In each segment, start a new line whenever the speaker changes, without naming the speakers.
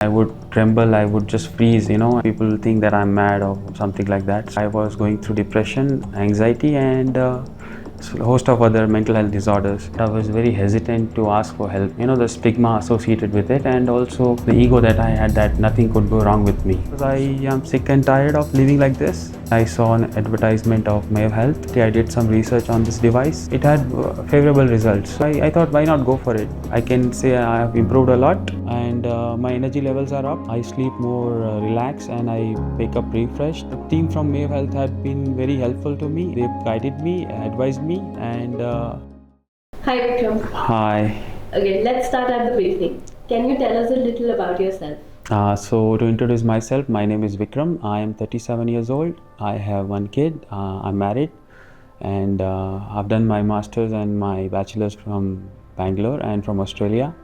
I would tremble, I would just freeze, people think that I'm mad or something like that. I was going through depression, anxiety, and a host of other mental health disorders. I was very hesitant to ask for help, the stigma associated with it, and also the ego that I had that nothing could go wrong with me. Because I am sick and tired of living like this. I saw an advertisement of Mave Health. I did some research on this device. It had favorable results. I thought, why not go for it? I can say I have improved a lot, and my energy levels are up. I sleep more relaxed, and I wake up refreshed. The team from Mave Health had been very helpful to me. They've guided me, advised me, and
Hi Vikram.
hi.
Okay, let's start at the beginning. Can you tell us a little about yourself?
So to introduce myself, my name is Vikram. I am 37 years old. I have one kid. I'm married, and I've done my master's and my bachelor's from Bangalore and from Australia.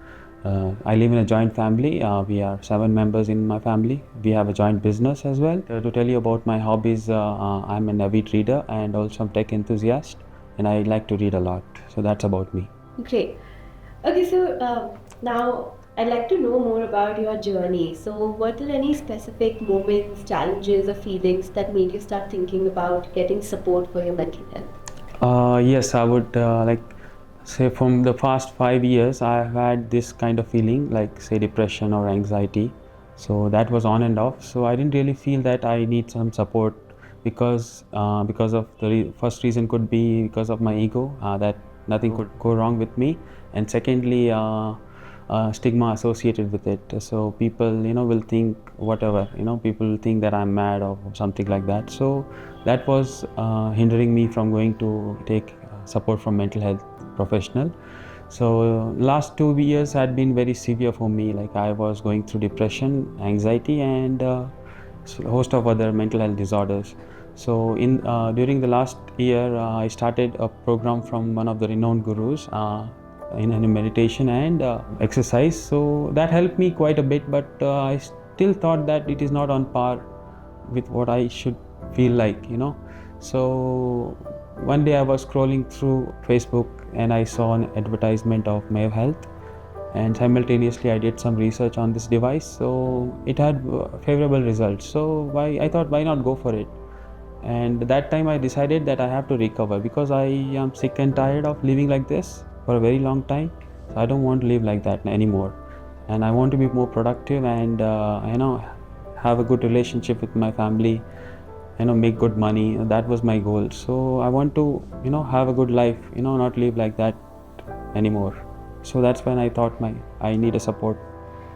I live in a joint family. We are 7 members in my family. We have a joint business as well. To tell you about my hobbies, I'm an avid reader and also a tech enthusiast, and I like to read a lot. So that's about me.
Great. Okay, so now I'd like to know more about your journey. So, what are any specific moments, challenges, or feelings that made you start thinking about getting support for your mental health?
Yes, I would say from the past 5 years, I've had this kind of feeling like, say, depression or anxiety. So that was on and off. So I didn't really feel that I need some support because of the first reason could be because of my ego, that nothing could go wrong with me, and secondly, stigma associated with it. So people, will think whatever, people will think that I'm mad or something like that. So that was hindering me from going to take support from mental health professional. So last 2 years had been very severe for me. Like I was going through depression, anxiety, and a host of other mental health disorders. So in during the last year, I started a program from one of the renowned gurus in meditation and exercise. So that helped me quite a bit, but I still thought that it is not on par with what I should feel like, So one day I was scrolling through Facebook and I saw an advertisement of Mave Health, and simultaneously I did some research on this device. So it had favorable results. So I thought, why not go for it? And that time I decided that I have to recover because I am sick and tired of living like this for a very long time. So I don't want to live like that anymore, and I want to be more productive and have a good relationship with my family, make good money. That was my goal. So I want to have a good life, not live like that anymore. So that's when I thought I need a support,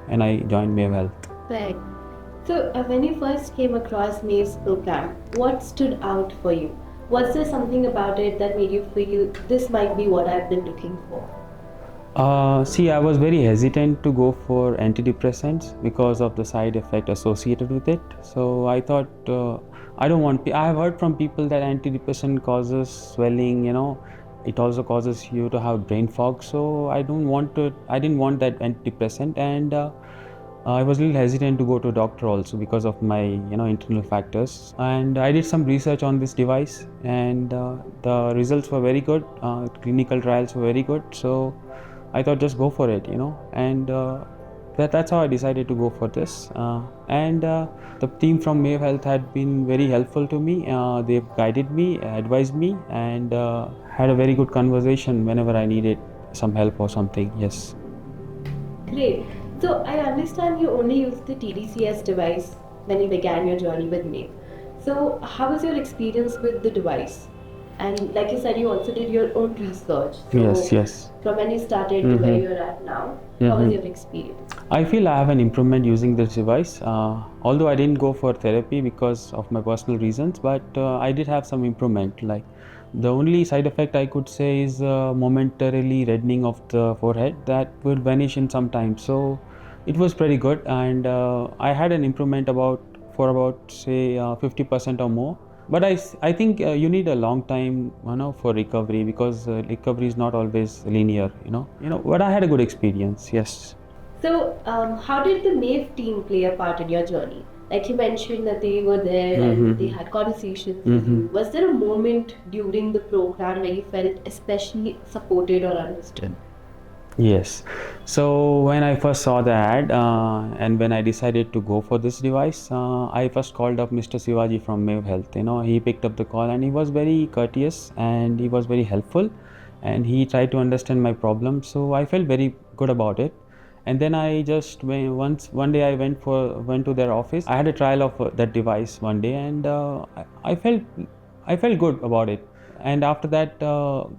and I joined Mave Health.
Right. So, when you first came across Maeve's program, what stood out for you? Was there something about it that made you feel this might be what I've been looking for?
See, I was very hesitant to go for antidepressants because of the side effect associated with it. So I thought I don't want. I have heard from people that antidepressant causes swelling. It also causes you to have brain fog. So I don't want to. I didn't want that antidepressant, and I was a little hesitant to go to a doctor also because of my internal factors. And I did some research on this device, and the results were very good. Clinical trials were very good. So I thought just go for it, and that's how I decided to go for this. And the team from Mave Health had been very helpful to me. They've guided me, advised me, and had a very good conversation whenever I needed some help or something. Yes.
Great. So, I understand you only used the tDCS device when you began your journey with Maeve. So, how was your experience with the device? And like you said, you also did your own research. So
Yes.
from when you started to where you're at now, how was your experience?
I feel I have an improvement using this device. Although I didn't go for therapy because of my personal reasons, but I did have some improvement. Like the only side effect I could say is momentarily reddening of the forehead that will vanish in some time. So it was pretty good, and I had an improvement for about say 50% or more. But I think you need a long time, for recovery because recovery is not always linear, But I had a good experience, yes.
So, how did the Maeve team play a part in your journey? Like you mentioned that they were there and they had conversations with you. Was there a moment during the program where you felt especially supported or understood?
Yes. So when I first saw the ad and when I decided to go for this device, I first called up Mr. Shivaji from Mave Health. He picked up the call and he was very courteous and he was very helpful and he tried to understand my problem. So I felt very good about it. And then I just one day I went to their office. I had a trial of that device one day and I felt good about it. And after that,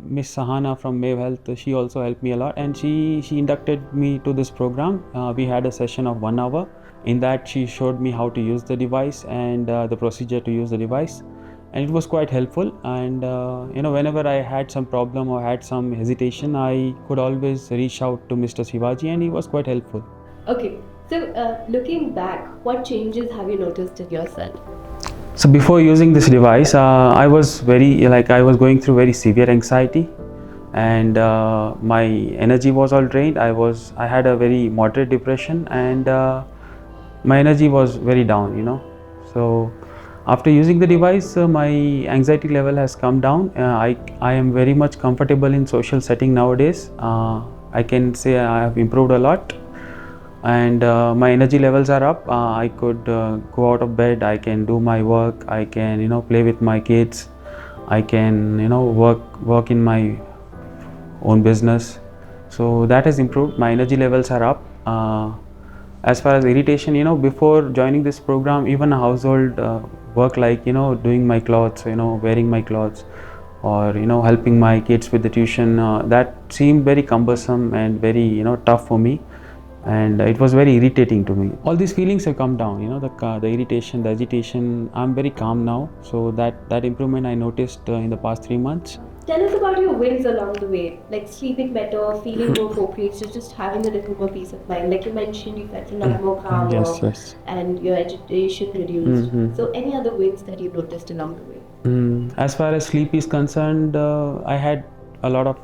Miss Sahana from Mave Health, she also helped me a lot, and she inducted me to this program. We had a session of 1 hour. In that, she showed me how to use the device and the procedure to use the device, and it was quite helpful. And whenever I had some problem or had some hesitation, I could always reach out to Mr. Shivaji, and he was quite helpful.
Okay, so looking back, what changes have you noticed in yourself?
So before using this device, I was I was going through very severe anxiety, and my energy was all drained. I had a very moderate depression, and my energy was very down. So after using the device, my anxiety level has come down. I am very much comfortable in social setting nowadays. I can say I have improved a lot, and my energy levels are up. I could go out of bed, I can do my work, I can play with my kids, I can work in my own business. So that has improved. My energy levels are up. As far as irritation, before joining this program, even household work like doing my clothes, wearing my clothes, or helping my kids with the tuition, that seemed very cumbersome and very tough for me, and it was very irritating to me. All these feelings have come down, the irritation, the agitation. I'm very calm now, so that improvement I noticed in the past 3 months.
Tell us about your wins along the way, like sleeping better, feeling more focused, just having a little more peace of mind. Like you mentioned, you felt a lot more calmer,
Yes.
and your agitation reduced.
Mhm.
So, any other wins that you noticed along the way?
As far as sleep is concerned, I had a lot of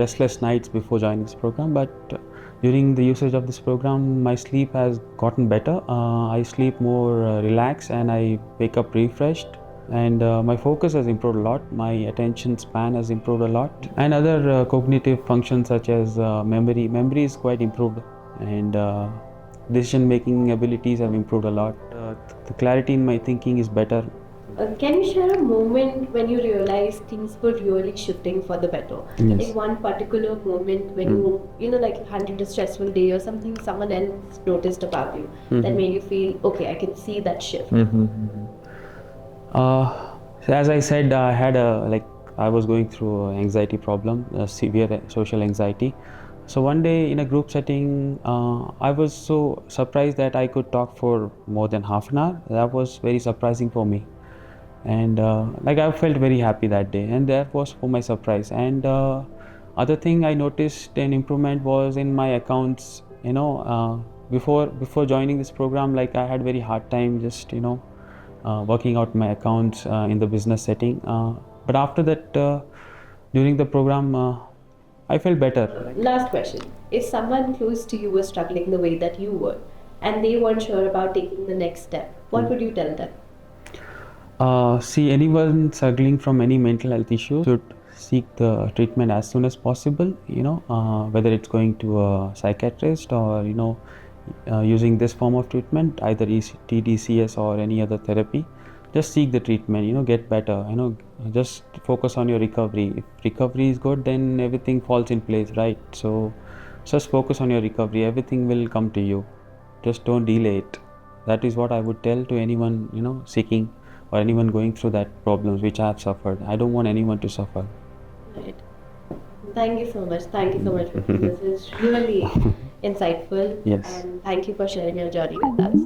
restless nights before joining this program, but during the usage of this program, my sleep has gotten better. I sleep more relaxed and I wake up refreshed. And my focus has improved a lot. My attention span has improved a lot, and other cognitive functions such as memory is quite improved, and decision making abilities have improved a lot. The clarity in my thinking is better.
Can you share a moment when you realized things were really shifting for the better?
Yes.
Like one particular moment when like you handled a stressful day or something someone else noticed about you that made you feel, okay, I can see that shift.
As I said, I was going through an anxiety problem, severe social anxiety. So one day in a group setting, I was so surprised that I could talk for more than half an hour. That was very surprising for me, and I felt very happy that day, and that was for my surprise. And other thing I noticed an improvement was in my accounts. Before joining this program, I had very hard time just working out my accounts in the business setting. But after that, during the program, I felt better.
Last question. If someone close to you was struggling the way that you were and they weren't sure about taking the next step, what would you tell them?
See, anyone struggling from any mental health issue should seek the treatment as soon as possible, whether it's going to a psychiatrist or, using this form of treatment, either tDCS or any other therapy. Just seek the treatment, get better, just focus on your recovery. If recovery is good, then everything falls in place, right? So just focus on your recovery, everything will come to you. Just don't delay it. That is what I would tell to anyone, seeking or anyone going through that problems which I have suffered. I don't want anyone to suffer.
Right. Thank you so much. Thank you so much. This is really insightful.
Yes.
And thank you for sharing your journey with us.